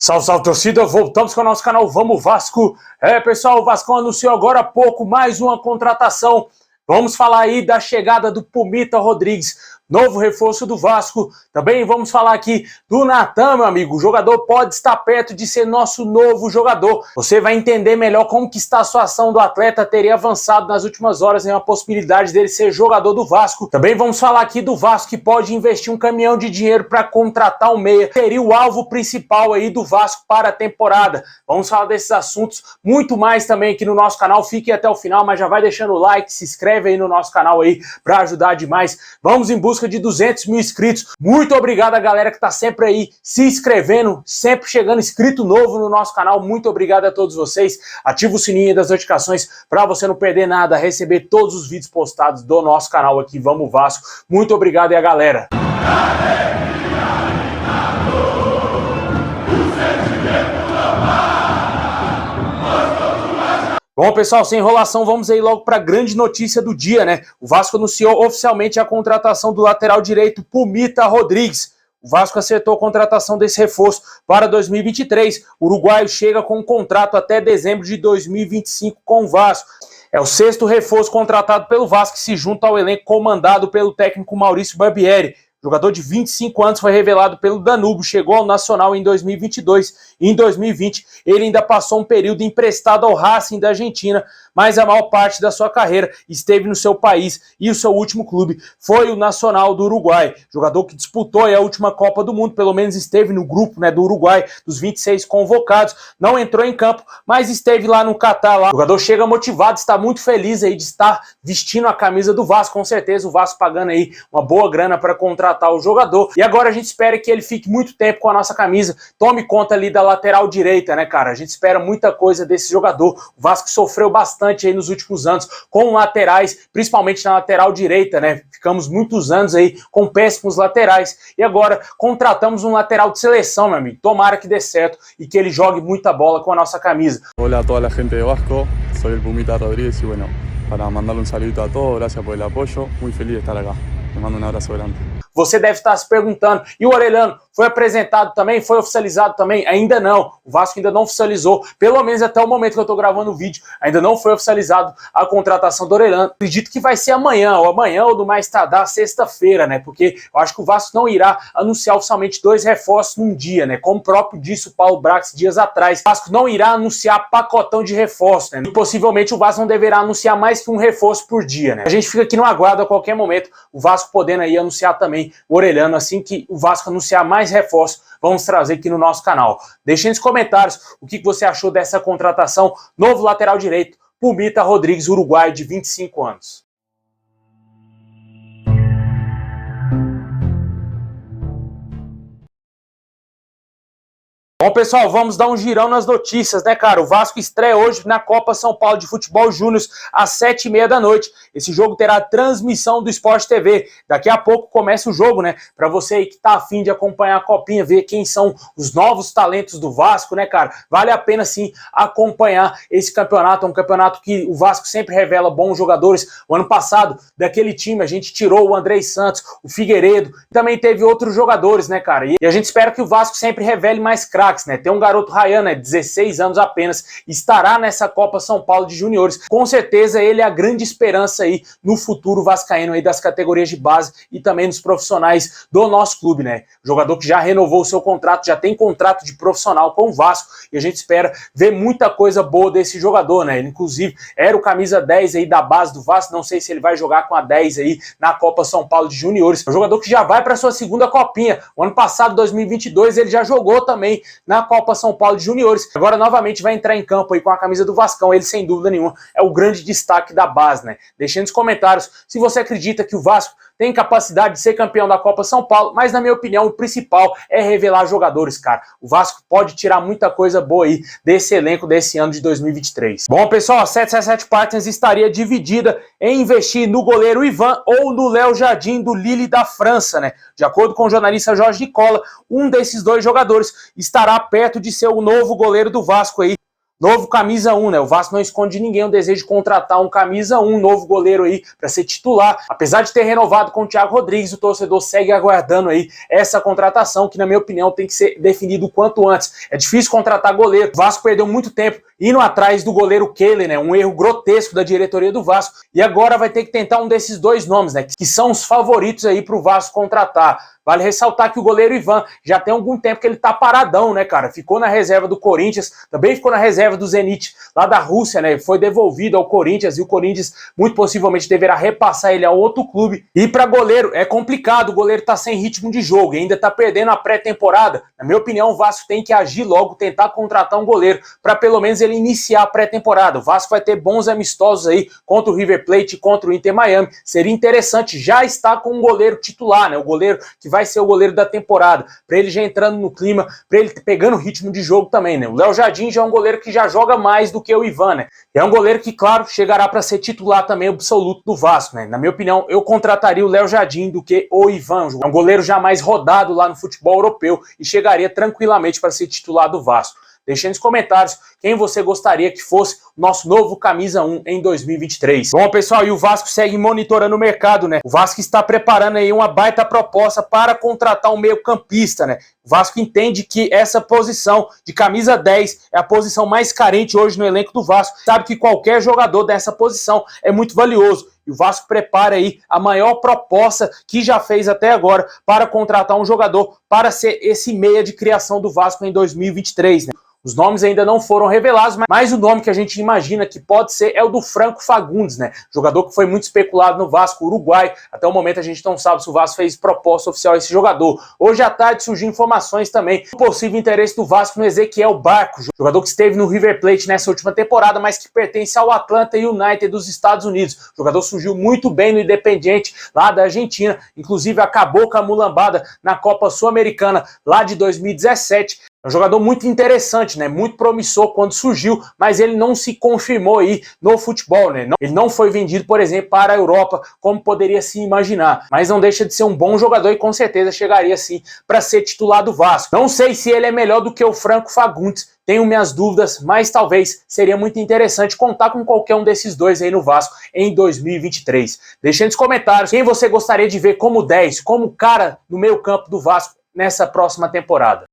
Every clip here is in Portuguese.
Salve, salve, torcida, voltamos com o nosso canal Vamos Vasco. Pessoal, o Vascão anunciou agora há pouco mais uma contratação. Vamos falar aí da chegada do Pumita Rodrigues, novo reforço do Vasco. Também vamos falar aqui do Natan, meu amigo. O jogador pode estar perto de ser nosso novo jogador. Você vai entender melhor como que está a situação do atleta. Teria avançado nas últimas horas em uma possibilidade dele ser jogador do Vasco. Também vamos falar aqui do Vasco que pode investir um caminhão de dinheiro para contratar um meia. Seria o alvo principal aí do Vasco para a temporada. Vamos falar desses assuntos, muito mais também aqui no nosso canal. Fique até o final, mas já vai deixando o like, se inscreve aí no nosso canal aí para ajudar demais. Vamos em busca de 200 mil inscritos. Muito obrigado a galera que tá sempre aí se inscrevendo, sempre chegando inscrito novo no nosso canal. Muito obrigado a todos vocês. Ativa o sininho das notificações para você não perder nada, receber todos os vídeos postados do nosso canal aqui, Vamos Vasco. Muito obrigado e a galera. Bom, pessoal, sem enrolação, vamos aí logo para a grande notícia do dia, né? O Vasco anunciou oficialmente a contratação do lateral direito Pumita Rodrigues. O Vasco acertou a contratação desse reforço para 2023. O uruguaio chega com um contrato até dezembro de 2025 com o Vasco. É o sexto reforço contratado pelo Vasco que se junta ao elenco comandado pelo técnico Maurício Barbieri. O jogador de 25 anos foi revelado pelo Danúbio, chegou ao Nacional em 2022 e em 2020 ele ainda passou um período emprestado ao Racing da Argentina, mas a maior parte da sua carreira esteve no seu país e o seu último clube foi o Nacional do Uruguai. Jogador que disputou a última Copa do Mundo, pelo menos esteve no grupo, né, do Uruguai, dos 26 convocados, não entrou em campo, mas esteve lá no Catar. Lá. O jogador chega motivado, está muito feliz aí de estar vestindo a camisa do Vasco, com certeza o Vasco pagando aí uma boa grana para contratar o jogador, e agora a gente espera que ele fique muito tempo com a nossa camisa, tome conta ali da lateral direita, né, cara? A gente espera muita coisa desse jogador. O Vasco sofreu bastante aí nos últimos anos com laterais, principalmente na lateral direita, né? Ficamos muitos anos aí com péssimos laterais, e agora contratamos um lateral de seleção, meu amigo. Tomara que dê certo e que ele jogue muita bola com a nossa camisa. Hola a toda a gente de Vasco, soy el Pumita Rodríguez y bueno, para mandarle un saludito a todos, gracias por el apoyo, muy feliz de estar acá. Te mando un abrazo grande. Você deve estar se perguntando, e o Orellano foi apresentado também? Foi oficializado também? Ainda não. O Vasco ainda não oficializou, pelo menos até o momento que eu estou gravando o vídeo, ainda não foi oficializado a contratação do Orellano. Acredito que vai ser amanhã ou no mais tardar sexta-feira, né? Porque eu acho que o Vasco não irá anunciar oficialmente 2 reforços num dia, né? Como o próprio disse o Paulo Brax dias atrás. O Vasco não irá anunciar pacotão de reforço, né? E possivelmente o Vasco não deverá anunciar mais que um reforço por dia, né? A gente fica aqui no aguardo a qualquer momento, o Vasco podendo aí anunciar também o Orellano. Assim que o Vasco anunciar mais reforços, vamos trazer aqui no nosso canal. Deixe nos comentários o que você achou dessa contratação. Novo lateral direito, Pumita Rodrigues, uruguaio de 25 anos. Bom, pessoal, vamos dar um girão nas notícias, né, cara? O Vasco estreia hoje na Copa São Paulo de Futebol Júnior às 7h30 da noite. Esse jogo terá transmissão do Sport TV. Daqui a pouco começa o jogo, né? Pra você aí que tá afim de acompanhar a Copinha, ver quem são os novos talentos do Vasco, né, cara? Vale a pena, sim, acompanhar esse campeonato. É um campeonato que o Vasco sempre revela bons jogadores. O ano passado, daquele time, a gente tirou o Andrei Santos, o Figueiredo. Também teve outros jogadores, né, cara? E a gente espera que o Vasco sempre revele mais craques. Né? Tem um garoto Ryan, né, 16 anos apenas, estará nessa Copa São Paulo de Juniores. Com certeza ele é a grande esperança aí no futuro vascaíno aí das categorias de base e também dos profissionais do nosso clube, né? Jogador que já renovou o seu contrato, já tem contrato de profissional com o Vasco, e a gente espera ver muita coisa boa desse jogador, né? Ele, inclusive, era o camisa 10 aí da base do Vasco, não sei se ele vai jogar com a 10 aí na Copa São Paulo de Juniores. É um jogador que já vai para sua segunda copinha. O ano passado, 2022, ele já jogou também na Copa São Paulo de Juniores. Agora novamente vai entrar em campo aí com a camisa do Vascão. Ele, sem dúvida nenhuma, é o grande destaque da base, né? Deixe nos comentários se você acredita que o Vasco tem capacidade de ser campeão da Copa São Paulo, mas na minha opinião o principal é revelar jogadores, cara. O Vasco pode tirar muita coisa boa aí desse elenco desse ano de 2023. Bom, pessoal, a 777 Partners estaria dividida em investir no goleiro Ivan ou no Léo Jardim do Lille da França, né? De acordo com o jornalista Jorge Nicola, um desses 2 jogadores estará perto de ser o novo goleiro do Vasco aí Novo camisa 1, né? O Vasco não esconde ninguém o desejo de contratar um camisa 1, novo goleiro aí para ser titular. Apesar de ter renovado com o Thiago Rodrigues, o torcedor segue aguardando aí essa contratação, que na minha opinião tem que ser definido o quanto antes. É difícil contratar goleiro. O Vasco perdeu muito tempo indo atrás do goleiro Kehler, né? Um erro grotesco da diretoria do Vasco. E agora vai ter que tentar um desses dois nomes, né? Que são os favoritos aí pro Vasco contratar. Vale ressaltar que o goleiro Ivan já tem algum tempo que ele tá paradão, né, cara? Ficou na reserva do Corinthians, também ficou na reserva do Zenit, lá da Rússia, né? Foi devolvido ao Corinthians e o Corinthians muito possivelmente deverá repassar ele a outro clube. E para goleiro é complicado, o goleiro tá sem ritmo de jogo e ainda tá perdendo a pré-temporada. Na minha opinião, o Vasco tem que agir logo, tentar contratar um goleiro para pelo menos ele iniciar a pré-temporada. O Vasco vai ter bons amistosos aí contra o River Plate e contra o Inter Miami. Seria interessante já estar com um goleiro titular, né? O goleiro que vai ser o goleiro da temporada, para ele já entrando no clima, para ele pegando o ritmo de jogo também, né? O Léo Jardim já é um goleiro que já joga mais do que o Ivan, né? É um goleiro que, claro, chegará para ser titular também absoluto do Vasco, né? Na minha opinião, eu contrataria o Léo Jardim do que o Ivan. É um goleiro já mais rodado lá no futebol europeu e chegaria tranquilamente para ser titular do Vasco. Deixe aí nos comentários quem você gostaria que fosse o nosso novo camisa 1 em 2023. Bom, pessoal, e o Vasco segue monitorando o mercado, né? O Vasco está preparando aí uma baita proposta para contratar um meio-campista, né? O Vasco entende que essa posição de camisa 10 é a posição mais carente hoje no elenco do Vasco. Sabe que qualquer jogador dessa posição é muito valioso. E o Vasco prepara aí a maior proposta que já fez até agora para contratar um jogador para ser esse meia de criação do Vasco em 2023, né? Os nomes ainda não foram revelados, mas o nome que a gente imagina que pode ser é o do Franco Fagundes, né? Jogador que foi muito especulado no Vasco Uruguai. Até o momento a gente não sabe se o Vasco fez proposta oficial a esse jogador. Hoje à tarde surgiu informações também do possível interesse do Vasco no Ezequiel Barco, jogador que esteve no River Plate nessa última temporada, mas que pertence ao Atlanta United dos Estados Unidos. O jogador surgiu muito bem no Independiente lá da Argentina, inclusive acabou com a mulambada na Copa Sul-Americana lá de 2017. É um jogador muito interessante, né? Muito promissor quando surgiu, mas ele não se confirmou aí no futebol, né? Ele não foi vendido, por exemplo, para a Europa, como poderia se imaginar. Mas não deixa de ser um bom jogador e com certeza chegaria sim para ser titular do Vasco. Não sei se ele é melhor do que o Franco Fagundes, tenho minhas dúvidas, mas talvez seria muito interessante contar com qualquer um desses dois aí no Vasco em 2023. Deixe nos comentários quem você gostaria de ver como 10, como cara no meio campo do Vasco nessa próxima temporada.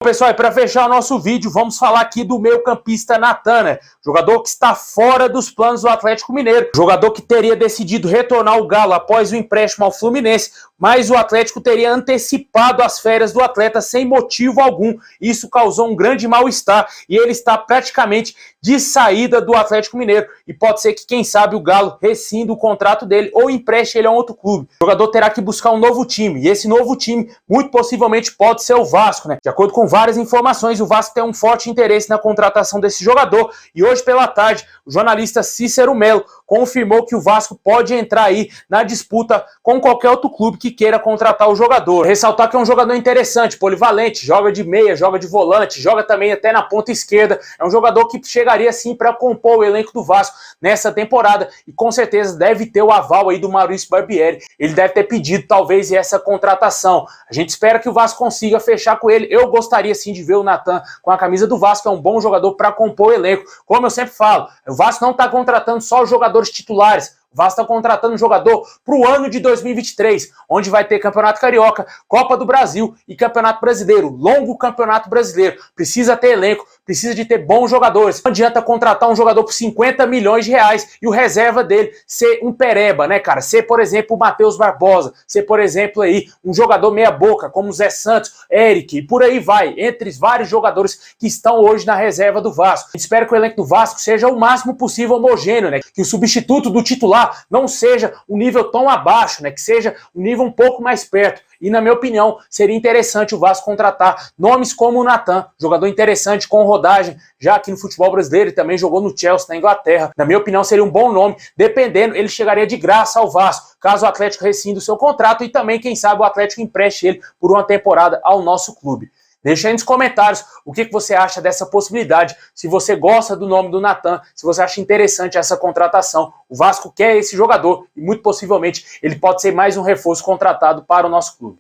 Pessoal, e para fechar o nosso vídeo, vamos falar aqui do meio-campista Natan, né? Jogador que está fora dos planos do Atlético Mineiro. Jogador que teria decidido retornar ao Galo após o empréstimo ao Fluminense, mas o Atlético teria antecipado as férias do atleta sem motivo algum. Isso causou um grande mal-estar e ele está praticamente de saída do Atlético Mineiro. E pode ser que, quem sabe, o Galo rescinda o contrato dele ou empreste ele a um outro clube. O jogador terá que buscar um novo time e esse novo time, muito possivelmente, pode ser o Vasco, né? De acordo com várias informações, o Vasco tem um forte interesse na contratação desse jogador e hoje pela tarde o jornalista Cícero Melo confirmou que o Vasco pode entrar aí na disputa com qualquer outro clube que queira contratar o jogador. Ressaltar que é um jogador interessante, polivalente, joga de meia, joga de volante, joga também até na ponta esquerda. É um jogador que chegaria sim para compor o elenco do Vasco nessa temporada e com certeza deve ter o aval aí do Maurício Barbieri. Ele deve ter pedido talvez essa contratação. A gente espera que o Vasco consiga fechar com ele. Eu gostaria sim de ver o Natan com a camisa do Vasco, é um bom jogador para compor o elenco. Como eu sempre falo, o Vasco não está contratando só os jogadores titulares. O Vasco está contratando um jogador para o ano de 2023, onde vai ter Campeonato Carioca, Copa do Brasil e Campeonato Brasileiro. Longo Campeonato Brasileiro. Precisa ter elenco, precisa de ter bons jogadores. Não adianta contratar um jogador por 50 milhões de reais e o reserva dele ser um pereba, né, cara? Ser, por exemplo, o Matheus Barbosa. Ser, por exemplo, aí um jogador meia boca, como o Zé Santos, Eric, e por aí vai. Entre vários jogadores que estão hoje na reserva do Vasco. Espero que o elenco do Vasco seja o máximo possível homogêneo, né? Que o substituto do titular não seja um nível tão abaixo, né? Que seja um nível um pouco mais perto. E, na minha opinião, seria interessante o Vasco contratar nomes como o Natan, jogador interessante, com rodagem, já aqui no futebol brasileiro, e também jogou no Chelsea, na Inglaterra. Na minha opinião, seria um bom nome. Dependendo, ele chegaria de graça ao Vasco, caso o Atlético rescinda o seu contrato e também, quem sabe, o Atlético empreste ele por uma temporada ao nosso clube. Deixa aí nos comentários o que você acha dessa possibilidade, se você gosta do nome do Natan, se você acha interessante essa contratação. O Vasco quer esse jogador e muito possivelmente ele pode ser mais um reforço contratado para o nosso clube.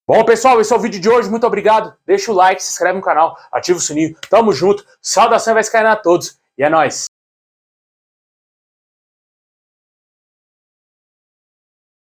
Bom, pessoal, esse é o vídeo de hoje. Muito obrigado. Deixa o like, se inscreve no canal, ativa o sininho. Tamo junto. Saudação vascaína a todos e é nóis.